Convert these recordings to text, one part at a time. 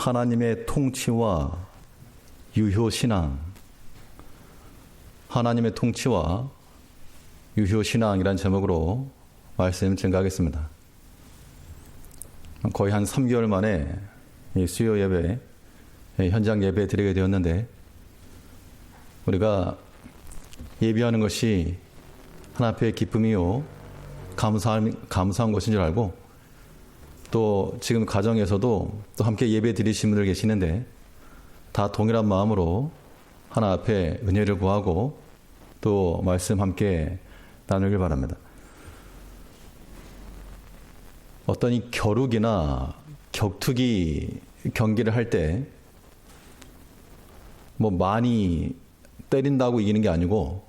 하나님의 통치와 유효신앙, 하나님의 통치와 유효신앙이라는 제목으로 말씀 증가하겠습니다. 거의 한 3개월 만에 수요 예배, 현장 예배 드리게 되었는데, 우리가 예배하는 것이 하나님 앞에 기쁨이요 감사한 것인 줄 알고, 또 지금 가정에서도 또 함께 예배 드리신 분들 계시는데 다 동일한 마음으로 하나 앞에 은혜를 구하고 또 말씀 함께 나누길 바랍니다. 어떤 이 겨루기나 격투기 경기를 할 때 뭐 많이 때린다고 이기는 게 아니고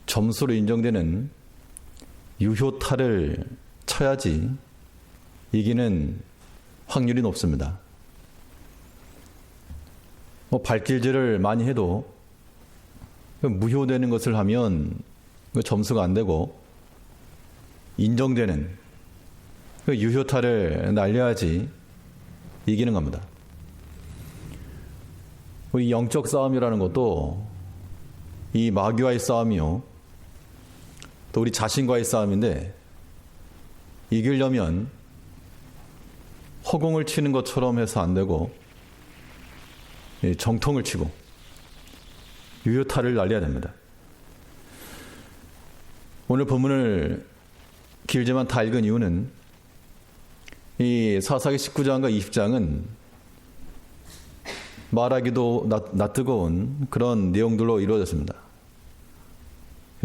점수로 인정되는 유효타를 쳐야지 이기는 확률이 높습니다. 발길질을 많이 해도 무효되는 것을 하면 점수가 안 되고 인정되는 유효타를 날려야지 이기는 겁니다. 우리 영적 싸움이라는 것도 이 마귀와의 싸움이요, 또 우리 자신과의 싸움인데, 이기려면 허공을 치는 것처럼 해서 안 되고 정통을 치고 유효타를 날려야 됩니다. 오늘 본문을 길지만 다 읽은 이유는 이 사사기 19장과 20장은 말하기도 낯뜨거운 그런 내용들로 이루어졌습니다.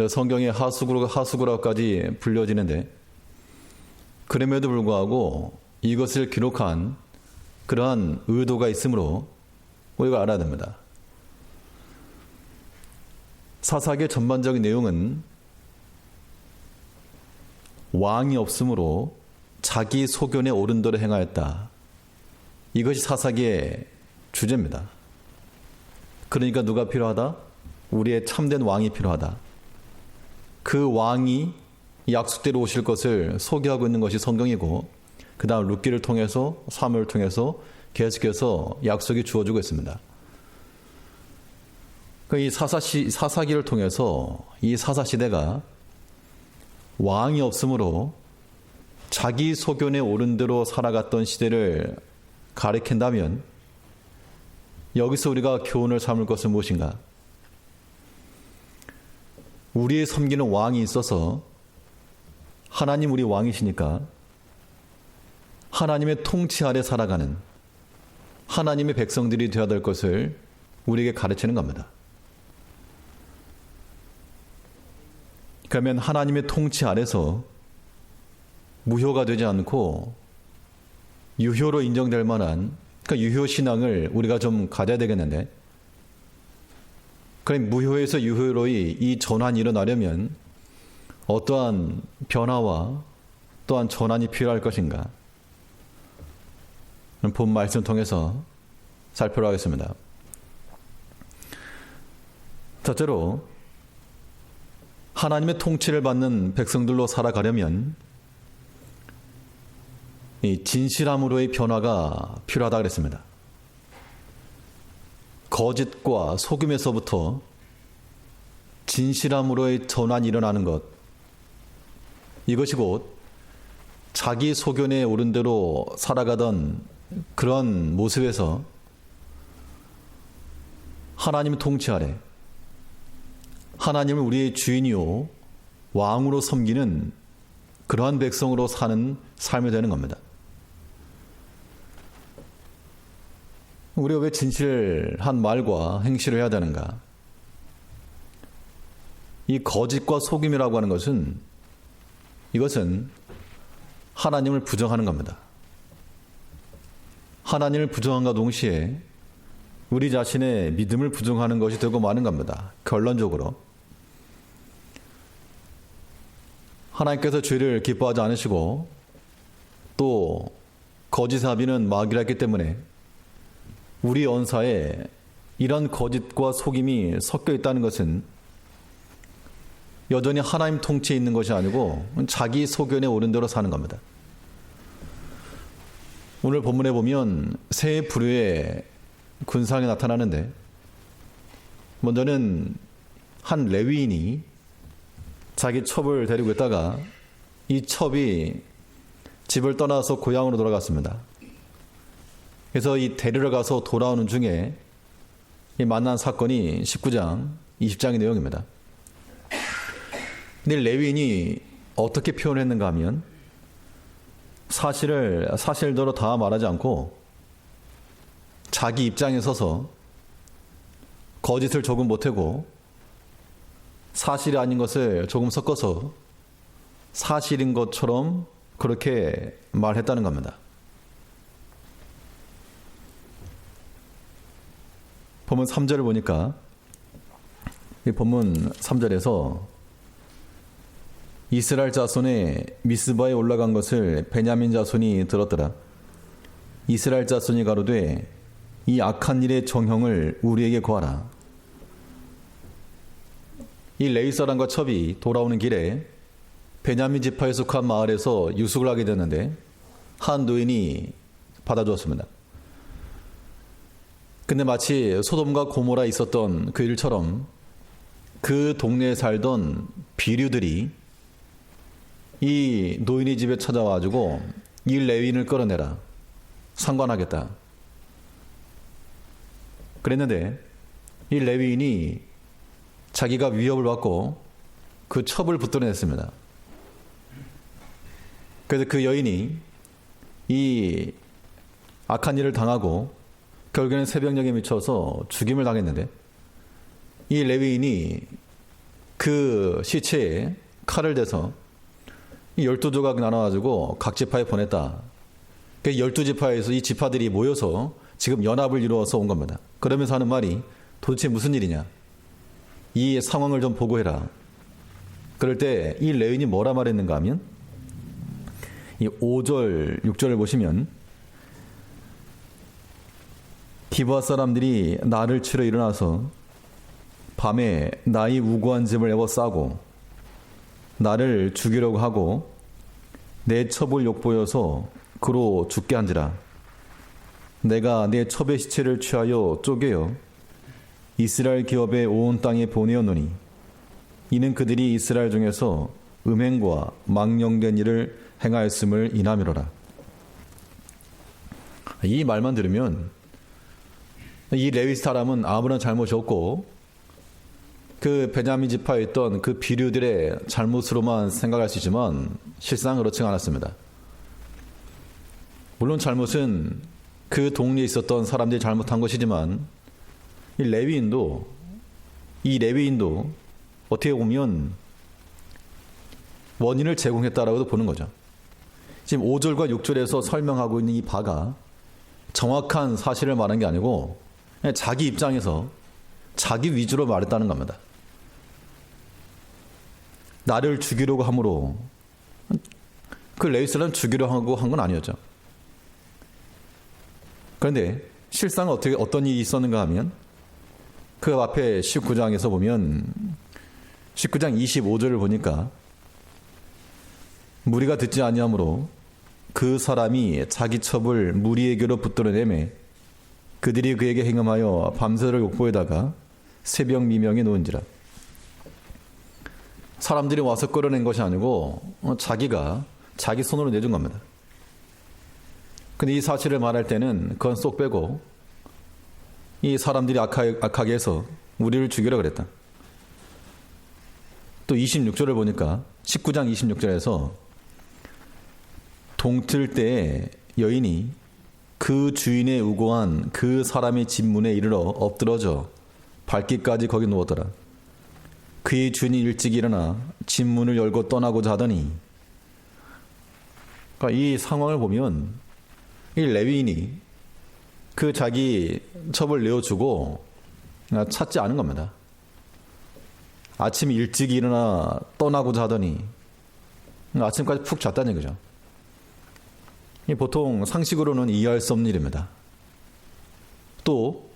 성경의 하수구라까지 불려지는데, 그럼에도 불구하고 이것을 기록한 그러한 의도가 있으므로 우리가 알아야 됩니다. 사사기의 전반적인 내용은 왕이 없으므로 자기 소견에 옳은 대로 행하였다. 이것이 사사기의 주제입니다. 그러니까 누가 필요하다? 우리의 참된 왕이 필요하다. 그 왕이 약속대로 오실 것을 소개하고 있는 것이 성경이고, 그 다음 룻기를 통해서, 사무엘을 통해서 계속해서 약속이 주어지고 있습니다. 이 사사기를 통해서 이 사사시대가 왕이 없으므로 자기 소견에 옳은 대로 살아갔던 시대를 가리킨다면, 여기서 우리가 교훈을 삼을 것은 무엇인가? 우리의 섬기는 왕이 있어서, 하나님 우리 왕이시니까 하나님의 통치 아래 살아가는 하나님의 백성들이 되어야 될 것을 우리에게 가르치는 겁니다. 그러면 하나님의 통치 아래서 무효가 되지 않고 유효로 인정될 만한, 그러니까 유효신앙을 우리가 좀 가져야 되겠는데, 그럼 무효에서 유효로 이 전환이 일어나려면 어떠한 변화와 또한 전환이 필요할 것인가? 본 말씀을 통해서 살펴보도록 하겠습니다. 첫째로, 하나님의 통치를 받는 백성들로 살아가려면 이 진실함으로의 변화가 필요하다고 그랬습니다. 거짓과 속임에서부터 진실함으로의 전환이 일어나는 것, 이것이 곧 자기 소견에 옳은 대로 살아가던 그런 모습에서 하나님의 통치 아래 하나님을 우리의 주인이요 왕으로 섬기는 그러한 백성으로 사는 삶이 되는 겁니다. 우리가 왜 진실한 말과 행실을 해야 되는가? 이 거짓과 속임이라고 하는 것은, 이것은 하나님을 부정하는 겁니다. 하나님을 부정함과 동시에 우리 자신의 믿음을 부정하는 것이 되고 마는 겁니다. 결론적으로 하나님께서 죄를 기뻐하지 않으시고 또 거짓의 아비는 마귀라 했기 때문에 우리 언사에 이런 거짓과 속임이 섞여 있다는 것은 여전히 하나님 통치에 있는 것이 아니고 자기 소견에 옳은 대로 사는 겁니다. 오늘 본문에 보면 세 부류의 군상이 나타나는데, 먼저는 한 레위인이 자기 첩을 데리고 있다가 이 첩이 집을 떠나서 고향으로 돌아갔습니다. 그래서 이 데리러 가서 돌아오는 중에 이 만난 사건이 19장, 20장의 내용입니다. 근데 레위인이 어떻게 표현했는가 하면 사실을 사실대로 다 말하지 않고 자기 입장에 서서 거짓을 조금 보태고 사실이 아닌 것을 조금 섞어서 사실인 것처럼 그렇게 말했다는 겁니다. 본문 3절을 보니까 이 본문 3절에서 이스라엘 자손의 미스바에 올라간 것을 베냐민 자손이 들었더라. 이스라엘 자손이 가로되 이 악한 일의 정형을 우리에게 구하라. 이 레위 사람과 첩이 돌아오는 길에 베냐민 지파에 속한 마을에서 유숙을 하게 됐는데 한 노인이 받아주었습니다. 근데 마치 소돔과 고모라에 있었던 그 일처럼 그 동네에 살던 비류들이 이 노인의 집에 찾아와가지고 이 레위인을 끌어내라, 상관하겠다 그랬는데, 이 레위인이 자기가 위협을 받고 그 첩을 붙들어냈습니다. 그래서 그 여인이 이 악한 일을 당하고 결국에는 새벽녘에 미쳐서 죽임을 당했는데, 이 레위인이 그 시체에 칼을 대서 12조각 나눠가지고 각 지파에 보냈다. 12지파에서 이 지파들이 모여서 지금 연합을 이루어서 온 겁니다. 그러면서 하는 말이 도대체 무슨 일이냐, 이 상황을 좀 보고해라. 그럴 때 이 레위인이 뭐라 말했는가 하면 이 5절 6절을 보시면 기브아 사람들이 나를 치러 일어나서 밤에 나의 우고한 집을 에워싸고 나를 죽이려고 하고 내 첩을 욕보여서 그로 죽게 한지라. 내가 내 첩의 시체를 취하여 쪼개어 이스라엘 기업의 온 땅에 보내었노니 이는 그들이 이스라엘 중에서 음행과 망령된 일을 행하였음을 인함이로라. 이 말만 들으면 이 레위 사람은 아무런 잘못이 없고 그 베냐민 지파에 있던 그 비류들의 잘못으로만 생각할 수 있지만 실상 그렇지 않았습니다. 물론 잘못은 그 동네에 있었던 사람들이 잘못한 것이지만 이 레위인도 어떻게 보면 원인을 제공했다라고도 보는 거죠. 지금 5절과 6절에서 설명하고 있는 이 바가 정확한 사실을 말한 게 아니고 그냥 자기 입장에서 자기 위주로 말했다는 겁니다. 나를 죽이려고 함으로 그 레위 사람 죽이려고 하고 한 건 아니었죠. 그런데 실상 어떤 일이 있었는가 하면 그 앞에 19장에서 보면 19장 25절을 보니까 무리가 듣지 아니하므로 그 사람이 자기 첩을 무리에게로 붙들어내매 그들이 그에게 행음하여 밤새를 욕보에다가 새벽 미명에 놓은지라. 사람들이 와서 끌어낸 것이 아니고 자기가 자기 손으로 내준 겁니다. 근데 이 사실을 말할 때는 그건 쏙 빼고 이 사람들이 악하게 해서 우리를 죽이라 그랬다. 또 26절을 보니까 19장 26절에서 동틀 때에 여인이 그 주인의 우고한 그 사람의 집 문에 이르러 엎드러져 발기까지 거기 누웠더라. 그의 주인이 일찍 일어나 집 문을 열고 떠나고자 하더니, 그러니까 이 상황을 보면 이 레위인이 그 자기 첩을 내어주고 찾지 않은 겁니다. 아침 일찍 일어나 떠나고자 하더니 아침까지 푹 잤다는 얘기죠. 보통 상식으로는 이해할 수 없는 일입니다. 또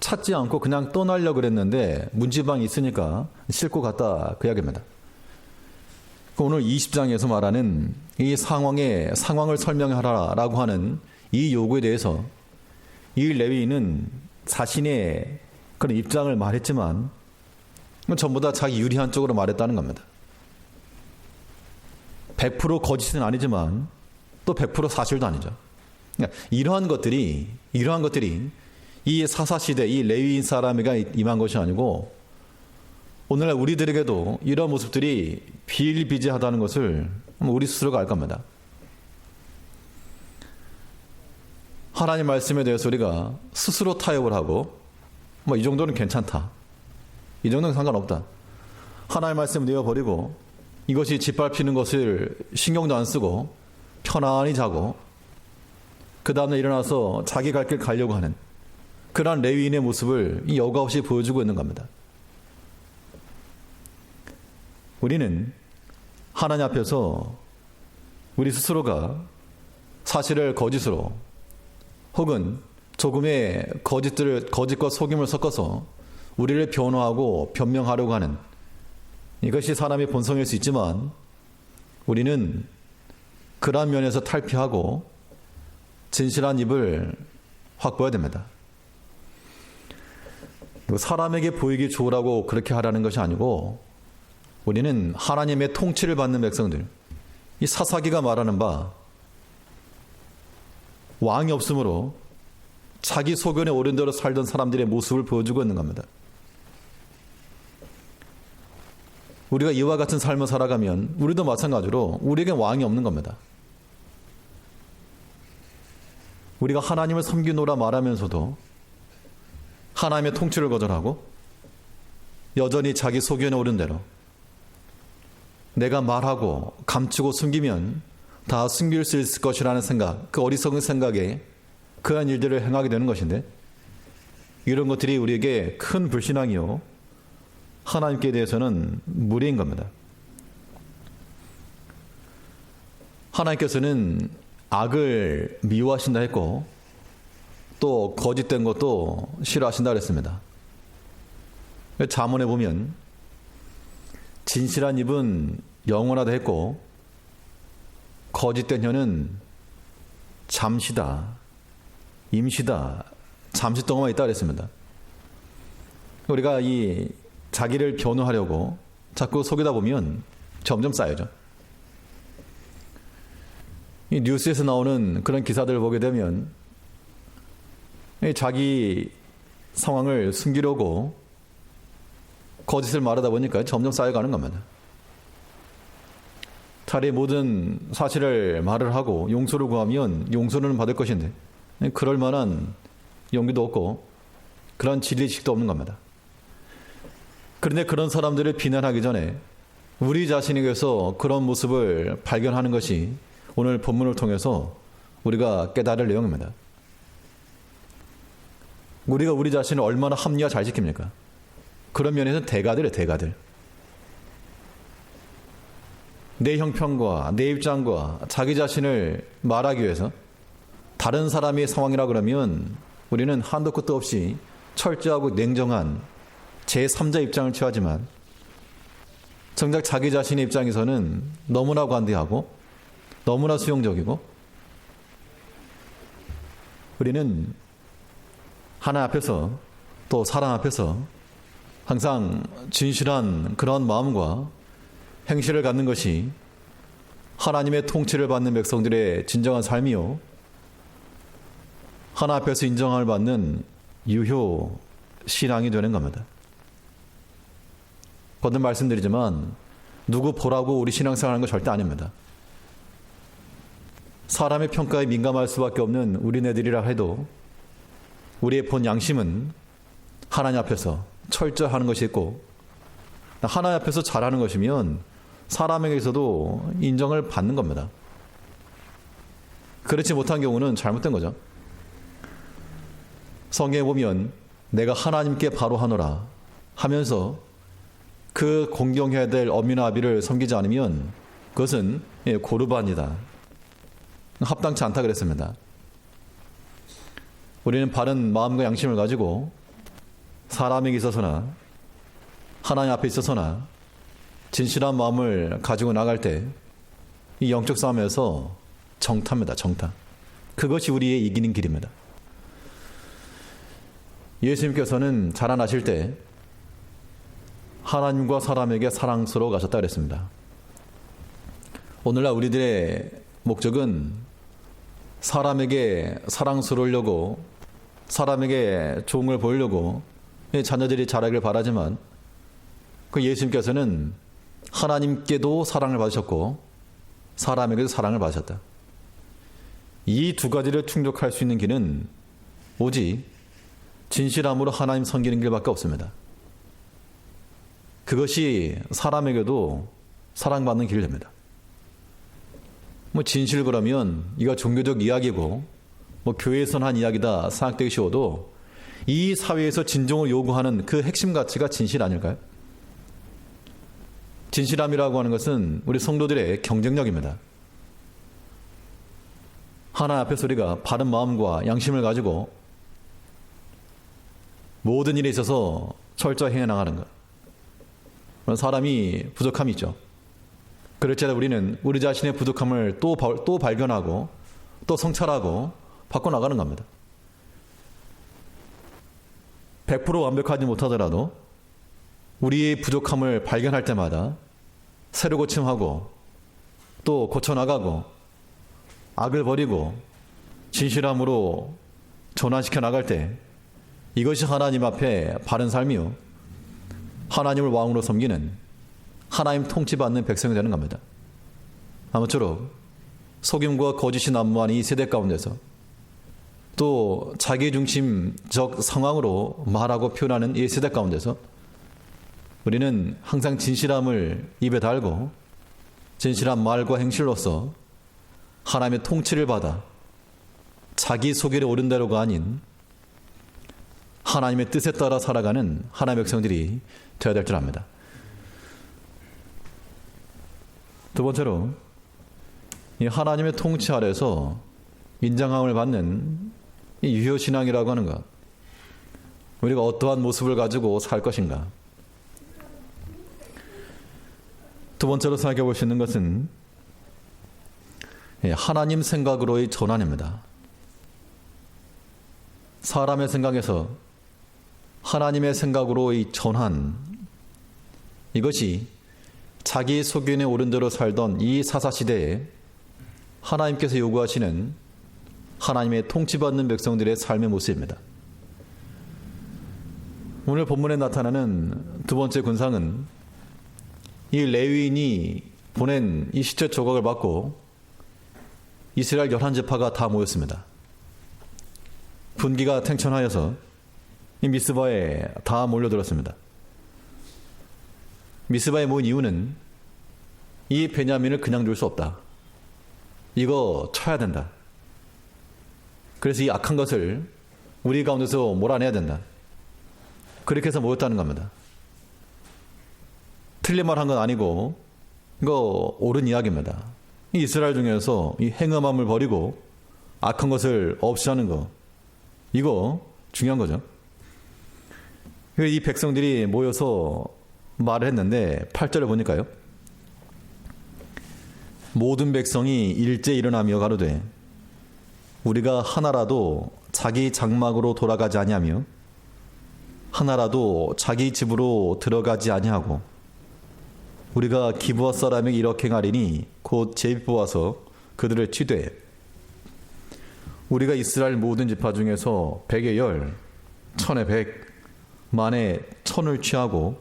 찾지 않고 그냥 떠나려고 그랬는데 문지방이 있으니까 싣고 갔다 그 이야기입니다. 오늘 20장에서 말하는 이 상황을 설명하라라고 하는 이 요구에 대해서 이 레위인은 자신의 그런 입장을 말했지만 전부 다 자기 유리한 쪽으로 말했다는 겁니다. 100% 거짓은 아니지만 또 100% 사실도 아니죠. 그러니까 이러한 것들이 이 사사시대 이 레위인 사람에게 임한 것이 아니고 오늘날 우리들에게도 이런 모습들이 비일비재하다는 것을 우리 스스로가 알 겁니다. 하나님 말씀에 대해서 우리가 스스로 타협을 하고 이 정도는 괜찮다. 이 정도는 상관없다. 하나님 말씀을 내어버리고 이것이 짓밟히는 것을 신경도 안 쓰고 편안히 자고 그 다음날 일어나서 자기 갈 길 가려고 하는 그러한 레위인의 모습을 이 여과 없이 보여주고 있는 겁니다. 우리는 하나님 앞에서 우리 스스로가 사실을 거짓으로 혹은 조금의 거짓과 속임을 섞어서 우리를 변호하고 변명하려고 하는 이것이 사람의 본성일 수 있지만 우리는 그러한 면에서 탈피하고 진실한 입을 확보해야 됩니다. 사람에게 보이기 좋으라고 그렇게 하라는 것이 아니고 우리는 하나님의 통치를 받는 백성들, 이 사사기가 말하는 바 왕이 없으므로 자기 소견에 옳은 대로 살던 사람들의 모습을 보여주고 있는 겁니다. 우리가 이와 같은 삶을 살아가면 우리도 마찬가지로 우리에게 왕이 없는 겁니다. 우리가 하나님을 섬기노라 말하면서도 하나님의 통치를 거절하고 여전히 자기 소견에 옳은 대로 내가 말하고 감추고 숨기면 다 숨길 수 있을 것이라는 생각, 그 어리석은 생각에 그러한 일들을 행하게 되는 것인데 이런 것들이 우리에게 큰 불신앙이요 하나님께 대해서는 무리인 겁니다. 하나님께서는 악을 미워하신다 했고 또 거짓된 것도 싫어하신다 그랬습니다. 잠언에 보면 진실한 입은 영원하다 했고 거짓된 혀는 잠시다, 임시다, 잠시 동안만 있다 그랬습니다. 우리가 이 자기를 변호하려고 자꾸 속이다 보면 점점 쌓여져. 이 뉴스에서 나오는 그런 기사들을 보게 되면 자기 상황을 숨기려고 거짓을 말하다 보니까 점점 쌓여가는 겁니다. 차라리 모든 사실을 말을 하고 용서를 구하면 용서는 받을 것인데 그럴 만한 용기도 없고 그런 진리식도 없는 겁니다. 그런데 그런 사람들을 비난하기 전에 우리 자신에게서 그런 모습을 발견하는 것이 오늘 본문을 통해서 우리가 깨달을 내용입니다. 우리가 우리 자신을 얼마나 합리화 잘 지킵니까? 그런 면에서 대가들이에요, 대가들. 내 형편과 내 입장과 자기 자신을 말하기 위해서 다른 사람의 상황이라 그러면 우리는 한도 끝도 없이 철저하고 냉정한 제3자 입장을 취하지만 정작 자기 자신의 입장에서는 너무나 관대하고 너무나 수용적이고 우리는 하나님 앞에서 또 사람 앞에서 항상 진실한 그런 마음과 행실을 갖는 것이 하나님의 통치를 받는 백성들의 진정한 삶이요 하나님 앞에서 인정을 받는 유효 신앙이 되는 겁니다. 거듭 말씀드리지만 누구 보라고 우리 신앙생활하는 거 절대 아닙니다. 사람의 평가에 민감할 수밖에 없는 우리네들이라 해도 우리의 본 양심은 하나님 앞에서 철저하는 것이 있고 하나님 앞에서 잘하는 것이면 사람에게서도 인정을 받는 겁니다. 그렇지 못한 경우는 잘못된 거죠. 성경에 보면 내가 하나님께 바로 하노라 하면서 그 공경해야 될 어미나 아비를 섬기지 않으면 그것은 고르반이다. 합당치 않다 그랬습니다. 우리는 바른 마음과 양심을 가지고 사람에게 있어서나 하나님 앞에 있어서나 진실한 마음을 가지고 나갈 때 이 영적 싸움에서 정타입니다. 정타. 그것이 우리의 이기는 길입니다. 예수님께서는 자라나실 때 하나님과 사람에게 사랑스러워 가셨다 그랬습니다. 오늘날 우리들의 목적은 사람에게 사랑스러우려고, 사람에게 좋은 걸 보이려고 자녀들이 자라길 바라지만, 그 예수님께서는 하나님께도 사랑을 받으셨고 사람에게도 사랑을 받으셨다. 이 두 가지를 충족할 수 있는 길은 오직 진실함으로 하나님 섬기는 길밖에 없습니다. 그것이 사람에게도 사랑받는 길이 됩니다. 진실 그러면 이거 종교적 이야기고 교회에서는 한 이야기다 생각되기 쉬워도 이 사회에서 진정을 요구하는 그 핵심 가치가 진실 아닐까요? 진실함이라고 하는 것은 우리 성도들의 경쟁력입니다. 하나님 앞에서 우리가 바른 마음과 양심을 가지고 모든 일에 있어서 철저히 해나가는 것. 그런 사람이 부족함이 있죠. 그럴지라도 우리는 우리 자신의 부족함을 또 발견하고 또 성찰하고 바꿔나가는 겁니다. 100% 완벽하지 못하더라도 우리의 부족함을 발견할 때마다 새로 고침하고 또 고쳐나가고 악을 버리고 진실함으로 전환시켜 나갈 때 이것이 하나님 앞에 바른 삶이요, 하나님을 왕으로 섬기는, 하나님 통치받는 백성이 되는 겁니다. 아무쪼록 속임과 거짓이 난무한 이 세대 가운데서 또 자기중심적 상황으로 말하고 표현하는 이 세대 가운데서 우리는 항상 진실함을 입에 달고 진실한 말과 행실로서 하나님의 통치를 받아 자기 소견에 옳은 대로가 아닌 하나님의 뜻에 따라 살아가는 하나님의 백성들이 되어야 될 줄 압니다. 두 번째로, 이 하나님의 통치 아래서 인정함을 받는 이 유효신앙이라고 하는 것, 우리가 어떠한 모습을 가지고 살 것인가. 두 번째로 생각해 볼 수 있는 것은 하나님 생각으로의 전환입니다. 사람의 생각에서 하나님의 생각으로의 전환, 이것이 자기 소견에 옳은 대로 살던 이 사사시대에 하나님께서 요구하시는 하나님의 통치받는 백성들의 삶의 모습입니다. 오늘 본문에 나타나는 두 번째 군상은 이 레위인이 보낸 이 시체 조각을 받고 이스라엘 11지파가 다 모였습니다. 분기가 탱천하여서 이 미스바에 다 몰려들었습니다. 미스바에 모인 이유는 이 베냐민을 그냥 둘 수 없다. 이거 쳐야 된다. 그래서 이 악한 것을 우리 가운데서 몰아내야 된다. 그렇게 해서 모였다는 겁니다. 틀린 말 한 건 아니고 이거 옳은 이야기입니다. 이 이스라엘 중에서 이 행음함을 버리고 악한 것을 없이 하는 거, 이거 중요한 거죠. 이 백성들이 모여서 말을 했는데 8절을 보니까요, 모든 백성이 일제 일어나며 가로되 우리가 하나라도 자기 장막으로 돌아가지 아니하며 하나라도 자기 집으로 들어가지 아니하고 우리가 기브아 사람에게 이렇게 행하리니 곧 제비 뽑아서 그들을 치되 우리가 이스라엘 모든 지파 중에서 100에 10, 1000에 100, 만에 1000을 취하고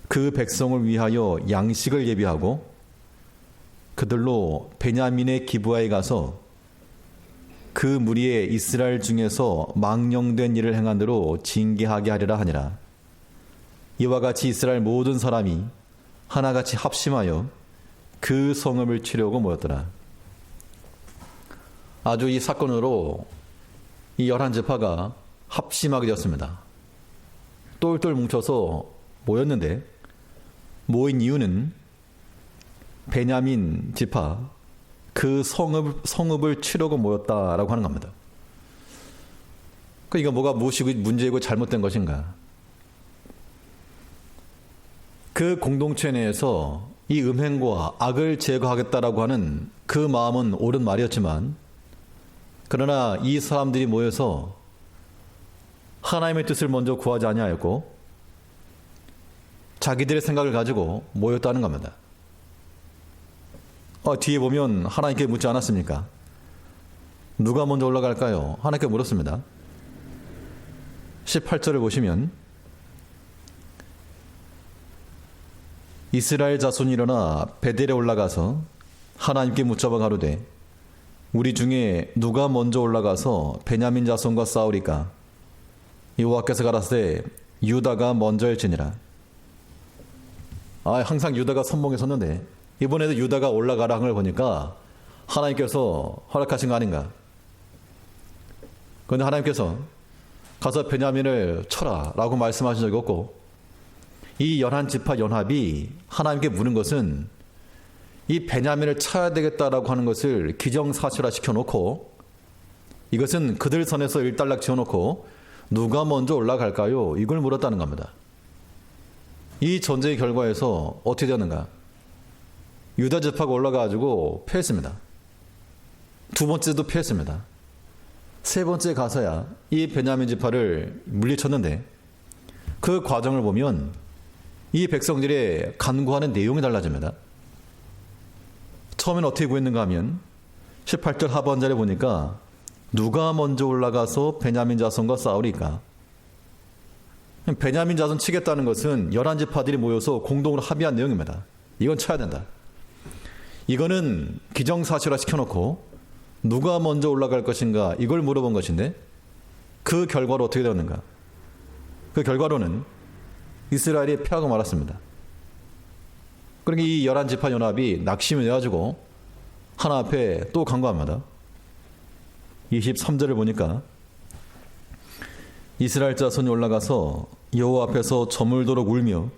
그 백성을 위하여 양식을 예비하고 그들로 베냐민의 기브아에 가서 그 무리에 이스라엘 중에서 망령된 일을 행한 대로 징계하게 하리라 하니라. 이와 같이 이스라엘 모든 사람이 하나같이 합심하여 그 성읍을 치려고 모였더라. 아주 이 사건으로 이 11지파가 합심하게 되었습니다. 똘똘 뭉쳐서 모였는데 모인 이유는 베냐민 지파 그 성읍을 치려고 모였다라고 하는 겁니다. 그러니까 뭐가 무엇이고 문제이고 잘못된 것인가? 그 공동체 내에서 이 음행과 악을 제거하겠다라고 하는 그 마음은 옳은 말이었지만 그러나 이 사람들이 모여서 하나님의 뜻을 먼저 구하지 아니하였고 자기들의 생각을 가지고 모였다는 겁니다. 뒤에 보면 하나님께 묻지 않았습니까? 누가 먼저 올라갈까요? 하나님께 물었습니다. 18절을 보시면 이스라엘 자손이 일어나 베델에 올라가서 하나님께 묻자봐 가로되 우리 중에 누가 먼저 올라가서 베냐민 자손과 싸우리까? 여호와께서 가라사대 유다가 먼저일지니라. 항상 유다가 선봉에 섰는데 이번에도 유다가 올라가라 한 걸 보니까 하나님께서 허락하신 거 아닌가? 그런데 하나님께서 가서 베냐민을 쳐라 라고 말씀하신 적이 없고 이 11지파 연합이 하나님께 물은 것은 이 베냐민을 쳐야 되겠다라고 하는 것을 기정사실화 시켜놓고 이것은 그들 선에서 일단락 지어놓고 누가 먼저 올라갈까요? 이걸 물었다는 겁니다. 이 전쟁의 결과에서 어떻게 되는가? 유다 지파가 올라가가지고 패했습니다. 두 번째도 패했습니다. 세 번째 가서야 이 베냐민 지파를 물리쳤는데 그 과정을 보면 이 백성들의 간구하는 내용이 달라집니다. 처음엔 어떻게 구했는가 하면 18절 하반절에 보니까 누가 먼저 올라가서 베냐민 자손과 싸우리까? 베냐민 자손 치겠다는 것은 11지파들이 모여서 공동으로 합의한 내용입니다. 이건 쳐야 된다. 이거는 기정사실화 시켜놓고 누가 먼저 올라갈 것인가 이걸 물어본 것인데 그 결과로 어떻게 되었는가? 그 결과로는 이스라엘이 패하고 말았습니다. 그러니까 이 11지파 연합이 낙심을 해가지고 하나 앞에 또 간구합니다. 23절을 보니까 이스라엘 자손이 올라가서 여호와 앞에서 저물도록 울며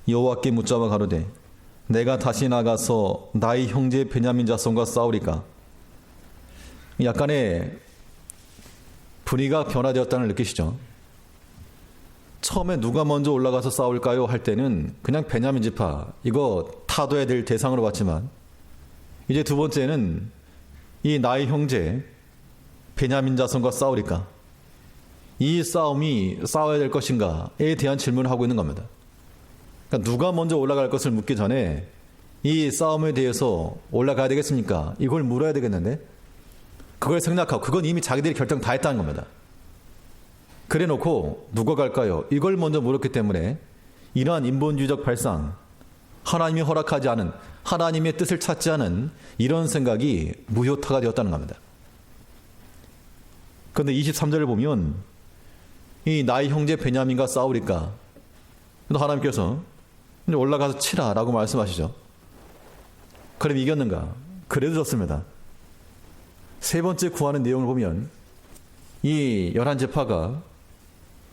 여호와께 묻자마 가로되 내가 다시 나가서 나의 형제 베냐민 자손과 싸우리까? 약간의 분위기가 변화되었다는 걸 느끼시죠? 처음에 누가 먼저 올라가서 싸울까요? 할 때는 그냥 베냐민 지파 이거 타도해야 될 대상으로 봤지만 이제 두 번째는 이 나의 형제 베냐민 자손과 싸우리까? 이 싸움이 싸워야 될 것인가에 대한 질문을 하고 있는 겁니다. 그러니까 누가 먼저 올라갈 것을 묻기 전에 이 싸움에 대해서 올라가야 되겠습니까? 이걸 물어야 되겠는데 그걸 생각하고 그건 이미 자기들이 결정 다 했다는 겁니다. 그래 놓고 누가 갈까요? 이걸 먼저 물었기 때문에 이러한 인본주의적 발상, 하나님이 허락하지 않은, 하나님의 뜻을 찾지 않은 이런 생각이 무효타가 되었다는 겁니다. 그런데 23절을 보면 이 나의 형제 베냐민과 싸우리까? 근데 하나님께서 올라가서 치라 라고 말씀하시죠. 그럼 이겼는가? 그래도 졌습니다. 세 번째 구하는 내용을 보면 이 11지파가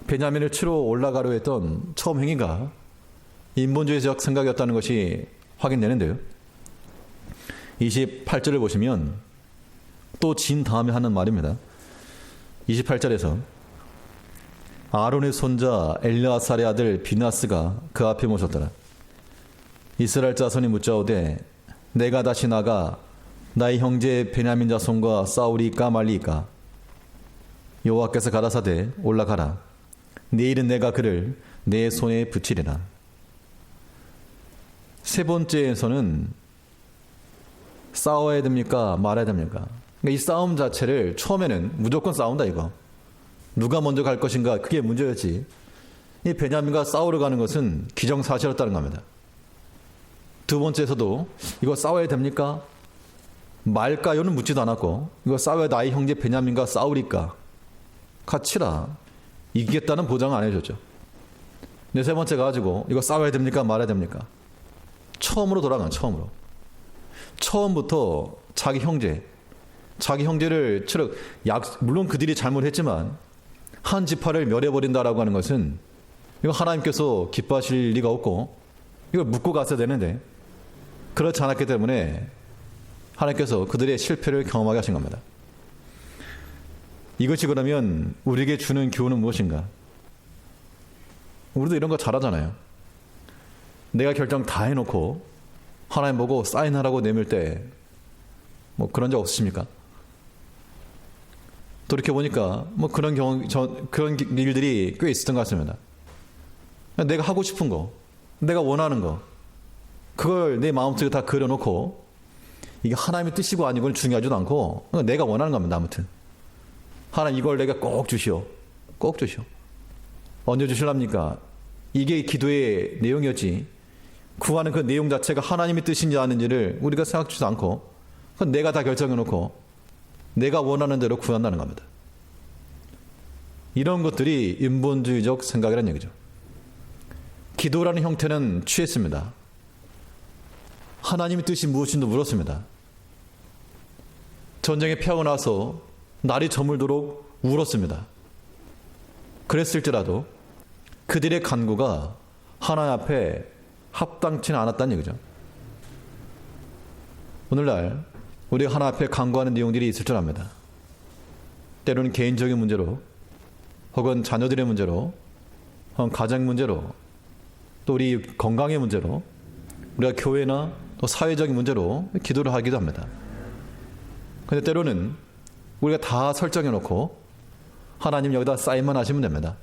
베냐민을 치러 올라가려 했던 처음 행위가 인본주의적 생각이었다는 것이 확인되는데요. 28절을 보시면 또 진 다음에 하는 말입니다. 28절에서 아론의 손자 엘르아살의 아들 비나스가 그 앞에 모셨더라. 이스라엘 자손이 묻자오되 내가 다시 나가 나의 형제 베냐민 자손과 싸우리까 말리까? 여호와께서 가라사대 올라가라. 내일은 내가 그를 내 손에 붙이리라. 세 번째에서는 싸워야 됩니까? 말아야 됩니까? 그러니까 이 싸움 자체를 처음에는 무조건 싸운다 이거. 누가 먼저 갈 것인가 그게 문제였지. 이 베냐민과 싸우러 가는 것은 기정사실이었다는 겁니다. 두 번째에서도 이거 싸워야 됩니까? 말까요는 묻지도 않았고 이거 싸워야 나의 형제 베냐민과 싸우리까? 같이라. 이기겠다는 보장을 안 해줬죠. 근데 세 번째 가지고 이거 싸워야 됩니까? 말아야 됩니까? 처음으로 돌아간 처음으로. 처음부터 자기 형제를 물론 그들이 잘못했지만 한 지파를 멸해버린다라고 하는 것은 이거 하나님께서 기뻐하실 리가 없고 이걸 묻고 갔어야 되는데 그렇지 않았기 때문에 하나님께서 그들의 실패를 경험하게 하신 겁니다. 이것이 그러면 우리에게 주는 교훈은 무엇인가? 우리도 이런 거 잘하잖아요. 내가 결정 다 해놓고 하나님 보고 사인하라고 내밀 때 뭐 그런 적 없으십니까? 돌이켜보니까 뭐 그런 그런 일들이 꽤 있었던 것 같습니다. 내가 하고 싶은 거, 내가 원하는 거, 그걸 내 마음속에 다 그려놓고, 이게 하나님의 뜻이고 아니고는 중요하지도 않고, 내가 원하는 겁니다. 아무튼 하나님 이걸 내가 꼭 주시오, 꼭 주시오. 언제 주실랍니까? 이게 기도의 내용이었지. 구하는 그 내용 자체가 하나님의 뜻인지 아닌지를 우리가 생각지도 않고, 그건 내가 다 결정해놓고 내가 원하는 대로 구한다는 겁니다. 이런 것들이 인본주의적 생각이라는 얘기죠. 기도라는 형태는 취했습니다. 하나님의 뜻이 무엇인지 물었습니다. 전쟁에 패하고 나서 날이 저물도록 울었습니다. 그랬을지라도 그들의 간구가 하나님 앞에 합당치는 않았다는 얘기죠. 오늘날 우리가 하나님 앞에 간구하는 내용들이 있을 줄 압니다. 때로는 개인적인 문제로, 혹은 자녀들의 문제로, 혹은 가정 문제로, 또 우리 건강의 문제로, 우리가 교회나 또 사회적인 문제로 기도를 하기도 합니다. 그런데 때로는 우리가 다 설정해놓고 하나님 여기다 사인만 하시면 됩니다.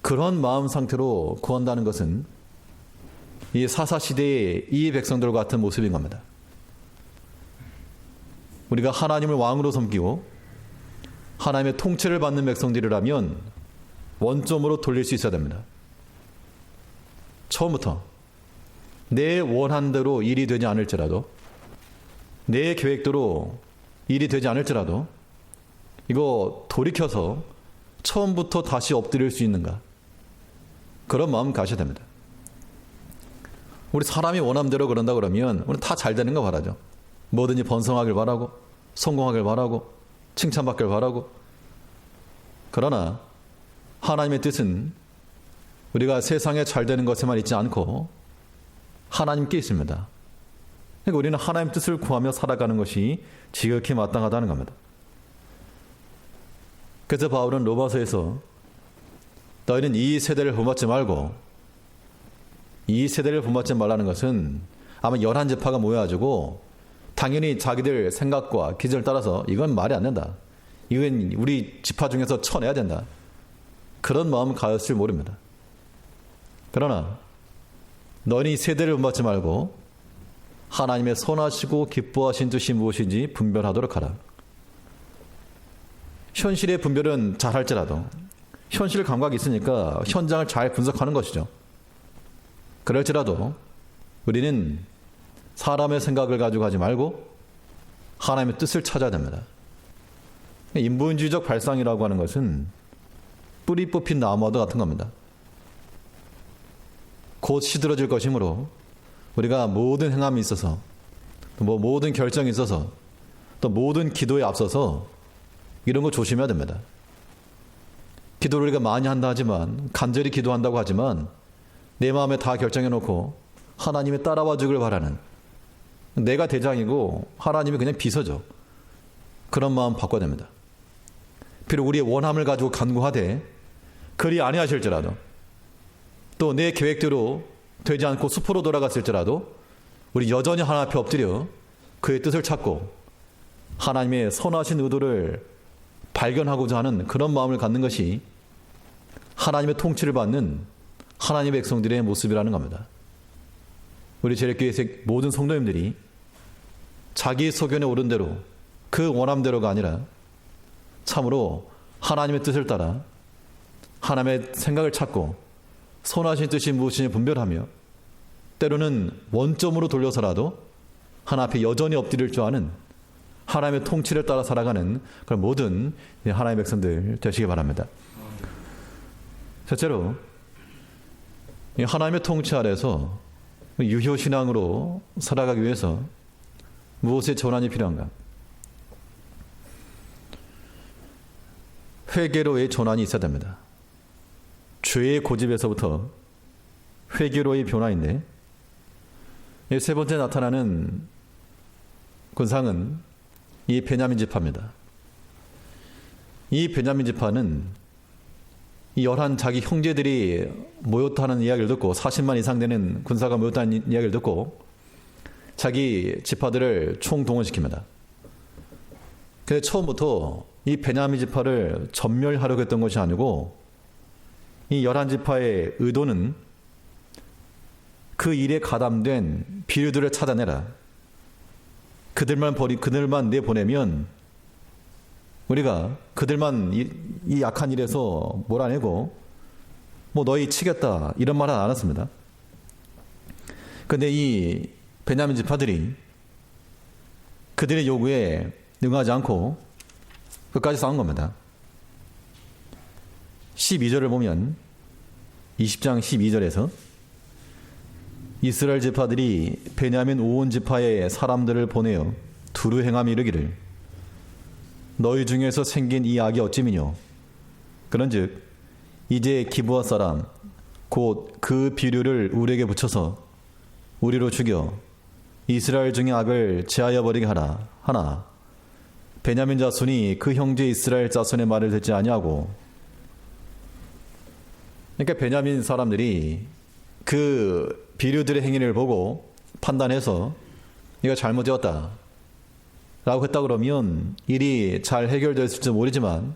그런 마음 상태로 구한다는 것은 이 사사시대의 이 백성들과 같은 모습인 겁니다. 우리가 하나님을 왕으로 섬기고 하나님의 통치를 받는 백성들이라면 원점으로 돌릴 수 있어야 됩니다. 처음부터 내 원한 대로 일이 되지 않을지라도, 내 계획대로 일이 되지 않을지라도 이거 돌이켜서 처음부터 다시 엎드릴 수 있는가, 그런 마음 가셔야 됩니다. 우리 사람이 원함대로 그런다 그러면 우리 다 잘 되는 거 바라죠. 뭐든지 번성하길 바라고, 성공하길 바라고, 칭찬받길 바라고. 그러나 하나님의 뜻은 우리가 세상에 잘 되는 것에만 있지 않고 하나님께 있습니다. 그러니까 우리는 하나님 뜻을 구하며 살아가는 것이 지극히 마땅하다는 겁니다. 그래서 바울은 로마서에서 너희는 이 세대를 본받지 말고, 이 세대를 본받지 말라는 것은 아마 11지파가 모여가지고 당연히 자기들 생각과 기준을 따라서 이건 말이 안 된다, 이건 우리 지파 중에서 쳐내야 된다, 그런 마음을 가졌을 모릅니다. 그러나 너희 세대를 본받지 말고 하나님의 선하시고 기뻐하신 뜻이 무엇인지 분별하도록 하라. 현실의 분별은 잘 할지라도 현실 감각이 있으니까 현장을 잘 분석하는 것이죠. 그럴지라도 우리는 사람의 생각을 가지고 하지 말고 하나님의 뜻을 찾아야 됩니다. 인본주의적 발상이라고 하는 것은 뿌리 뽑힌 나무와도 같은 겁니다. 곧 시들어질 것이므로 우리가 모든 행함이 있어서, 또 모든 결정이 있어서, 또 모든 기도에 앞서서 이런 거 조심해야 됩니다. 기도를 우리가 많이 한다 하지만, 간절히 기도한다고 하지만 내 마음에 다 결정해놓고 하나님이 따라와 주길 바라는, 내가 대장이고 하나님이 그냥 비서죠. 그런 마음 바꿔야 됩니다. 비록 우리의 원함을 가지고 간구하되 그리 아니하실지라도, 또 내 계획대로 되지 않고 수포로 돌아갔을지라도 우리 여전히 하나님 앞에 엎드려 그의 뜻을 찾고 하나님의 선하신 의도를 발견하고자 하는 그런 마음을 갖는 것이 하나님의 통치를 받는 하나님의 백성들의 모습이라는 겁니다. 우리 재래교회의 모든 성도님들이 자기 소견에 오른 대로, 그 원함대로가 아니라 참으로 하나님의 뜻을 따라 하나님의 생각을 찾고 선하신 뜻이 무엇인지 분별하며 때로는 원점으로 돌려서라도 하나님 앞에 여전히 엎드릴 줄 아는 하나님의 통치를 따라 살아가는 그런 모든 하나님의 백성들 되시기 바랍니다. 첫째로, 하나님의 통치 아래서 유효신앙으로 살아가기 위해서 무엇의 전환이 필요한가? 회개로의 전환이 있어야 됩니다. 죄의 고집에서부터 회개로의 변화인데, 세 번째 나타나는 군상은 이 베냐민 지파입니다. 이 베냐민 지파는 이 11 자기 형제들이 모였다는 이야기를 듣고, 40만 이상 되는 군사가 모였다는 이야기를 듣고 자기 지파들을 총동원시킵니다. 근데 처음부터 이 베냐민 지파를 전멸하려고 했던 것이 아니고 이 11지파의 의도는 그 일에 가담된 비류들을 찾아내라. 그들만 내보내면 우리가 그들만 이 약한 일에서 몰아내고 뭐 너희 치겠다 이런 말은 안 했습니다. 근데 이 베냐민 지파들이 그들의 요구에 응하지 않고 끝까지 싸운 겁니다. 12절을 보면 20장 12절에서 이스라엘 지파들이 베냐민 온 지파의 사람들을 보내어 두루 행함이 이르기를 너희 중에서 생긴 이 악이 어찌미뇨 그런즉 이제 기브아 사람 곧 그 비류를 우리에게 붙여서 우리로 죽여 이스라엘 중의 악을 제하여 버리게 하라 하나 베냐민 자손이 그 형제 이스라엘 자손의 말을 듣지 아니하고 그러니까 베냐민 사람들이 그 비류들의 행위를 보고 판단해서 이거 잘못되었다 라고 했다 그러면 일이 잘 해결됐을지 모르지만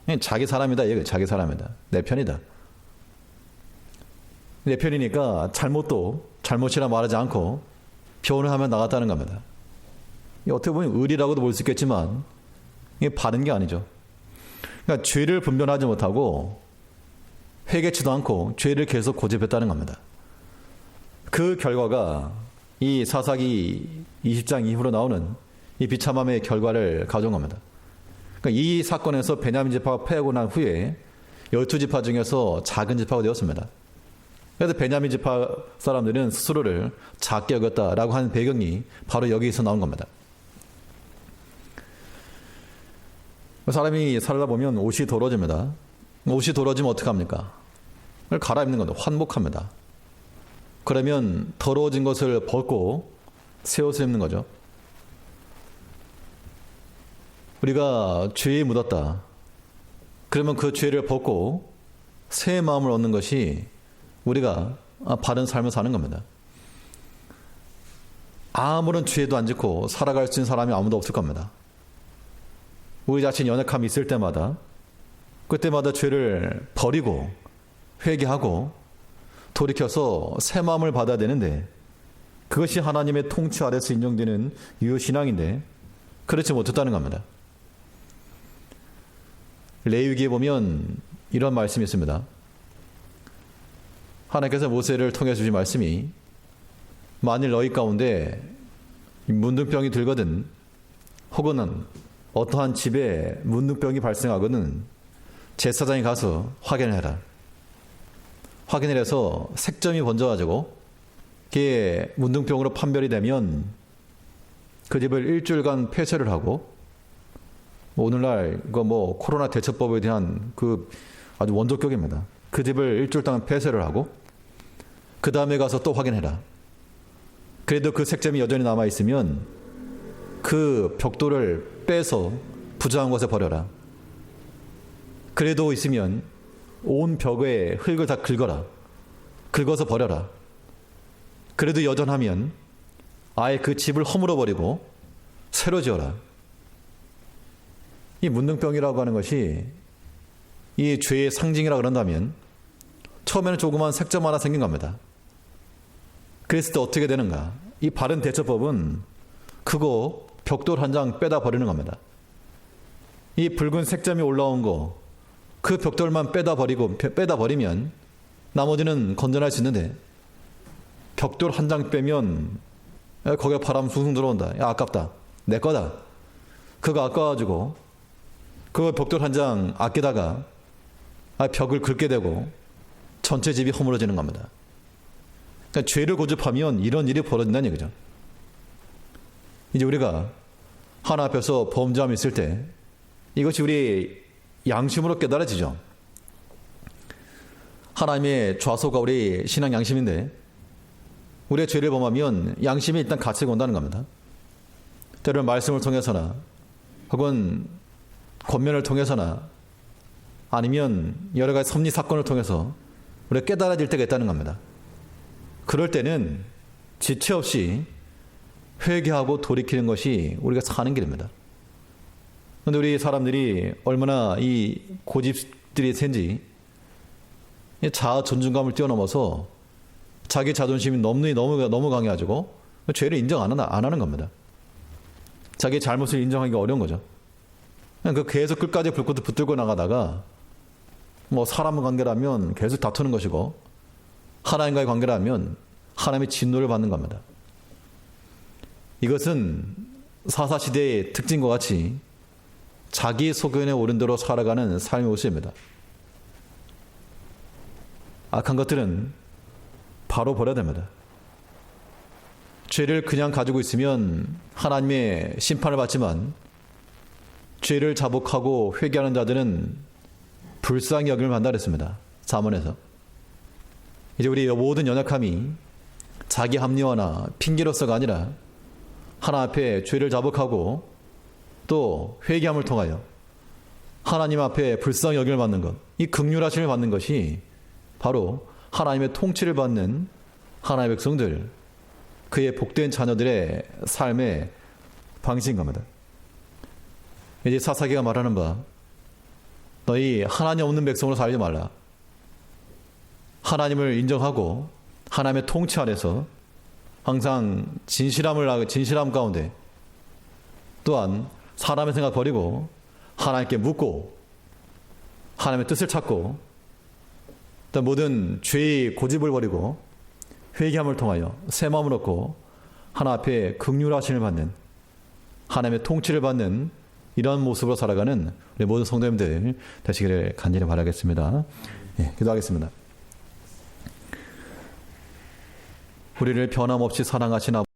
그냥 자기 사람이다 이거 자기 사람이다 내 편이다 내 편이니까 잘못이라 말하지 않고 표현을 하면 나갔다는 겁니다. 어떻게 보면 의리라고도 볼 수 있겠지만 이게 바른 게 아니죠. 그러니까 죄를 분별하지 못하고 회개치도 않고 죄를 계속 고집했다는 겁니다. 그 결과가 이 사사기 20장 이후로 나오는 이 비참함의 결과를 가져온 겁니다. 그러니까 이 사건에서 베냐민 지파가 패하고 난 후에 12지파 중에서 작은 지파가 되었습니다. 그래서 베냐민 지파 사람들은 스스로를 작게 여겼다라고 하는 배경이 바로 여기서 나온 겁니다. 사람이 살다 보면 옷이 더러집니다. 옷이 더러지면 어떡합니까? 그걸 갈아입는 겁니다. 환복합니다. 그러면 더러워진 것을 벗고 새 옷을 입는 거죠. 우리가 죄에 묻었다. 그러면 그 죄를 벗고 새 마음을 얻는 것이 우리가 바른 삶을 사는 겁니다. 아무런 죄도 안 짓고 살아갈 수 있는 사람이 아무도 없을 겁니다. 우리 자신 연약함이 있을 때마다 그때마다 죄를 버리고 회개하고 돌이켜서 새 마음을 받아야 되는데 그것이 하나님의 통치 아래서 인정되는 유효신앙인데 그렇지 못했다는 겁니다. 레위기에 보면 이런 말씀이 있습니다. 하나님께서 모세를 통해 주신 말씀이 만일 너희 가운데 문둥병이 들거든 혹은 어떠한 집에 문둥병이 발생하거든 제사장이 가서 확인해라. 확인을 해서 색점이 번져가지고 그게 문둥병으로 판별이 되면 그 집을 일주일간 폐쇄를 하고 오늘날 코로나 대처법에 대한 그 아주 원조격입니다. 그 집을 일주일 동안 폐쇄를 하고 그 다음에 가서 또 확인해라. 그래도 그 색점이 여전히 남아있으면 그 벽돌을 빼서 부정한 곳에 버려라. 그래도 있으면 온 벽에 흙을 다 긁어라. 긁어서 버려라. 그래도 여전하면 아예 그 집을 허물어 버리고 새로 지어라. 이 문둥병이라고 하는 것이 이 죄의 상징이라 그런다면 처음에는 조그만 색점 하나 생긴 겁니다. 그랬을 때 어떻게 되는가? 이 바른 대처법은 그거 벽돌 한 장 빼다 버리는 겁니다. 이 붉은 색점이 올라온 거 그 벽돌만 빼다 버리면 나머지는 건전할 수 있는데 벽돌 한 장 빼면 거기에 바람 숭숭 들어온다. 야, 아깝다. 내 거다. 그거 아까워가지고 그 벽돌 한 장 아끼다가 벽을 긁게 되고 전체 집이 허물어지는 겁니다. 그러니까 죄를 고집하면 이런 일이 벌어진다는 얘기죠. 이제 우리가 하나 앞에서 범죄함이 있을 때 이것이 우리 양심으로 깨달아지죠. 하나님의 좌소가 우리 신앙 양심인데 우리의 죄를 범하면 양심이 일단 같이 온다는 겁니다. 때로는 말씀을 통해서나 혹은 권면을 통해서나 아니면 여러 가지 섭리 사건을 통해서 우리가 깨달아질 때가 있다는 겁니다. 그럴 때는 지체 없이 회개하고 돌이키는 것이 우리가 사는 길입니다. 근데 우리 사람들이 얼마나 이 고집들이 센지 자아 존중감을 뛰어넘어서 자기 자존심이 너무 강해가지고 죄를 인정 안 하는 겁니다. 자기 잘못을 인정하기가 어려운 거죠. 그냥 계속 끝까지 불꽃을 붙들고 나가다가 뭐 사람 관계라면 계속 다투는 것이고 하나님과의 관계라면 하나님의 진노를 받는 겁니다. 이것은 사사시대의 특징과 같이 자기 소견에 오른 대로 살아가는 삶의 모습입니다. 악한 것들은 바로 버려야 됩니다. 죄를 그냥 가지고 있으면 하나님의 심판을 받지만 죄를 자복하고 회개하는 자들은 불쌍히 여김을 받는다 그랬습니다. 잠언에서. 이제 우리 모든 연약함이 자기 합리화나 핑계로서가 아니라 하나님 앞에 죄를 자복하고 또 회개함을 통하여 하나님 앞에 불쌍히 여김을 받는 것, 이 긍휼하심을 받는 것이 바로 하나님의 통치를 받는 하나님의 백성들, 그의 복된 자녀들의 삶의 방식인 겁니다. 이제 사사기가 말하는 바, 너희 하나님 없는 백성으로 살지 말라. 하나님을 인정하고 하나님의 통치 아래서 항상 진실함 가운데 또한 사람의 생각 버리고 하나님께 묻고 하나님의 뜻을 찾고 또 모든 죄의 고집을 버리고 회개함을 통하여 새 마음을 얻고 하나님 앞에 긍휼하심을 받는 하나님의 통치를 받는 이러한 모습으로 살아가는 우리 모든 성도님들 되시기를 간절히 바라겠습니다. 예, 기도하겠습니다. 우리를 변함없이 사랑하신 아버지,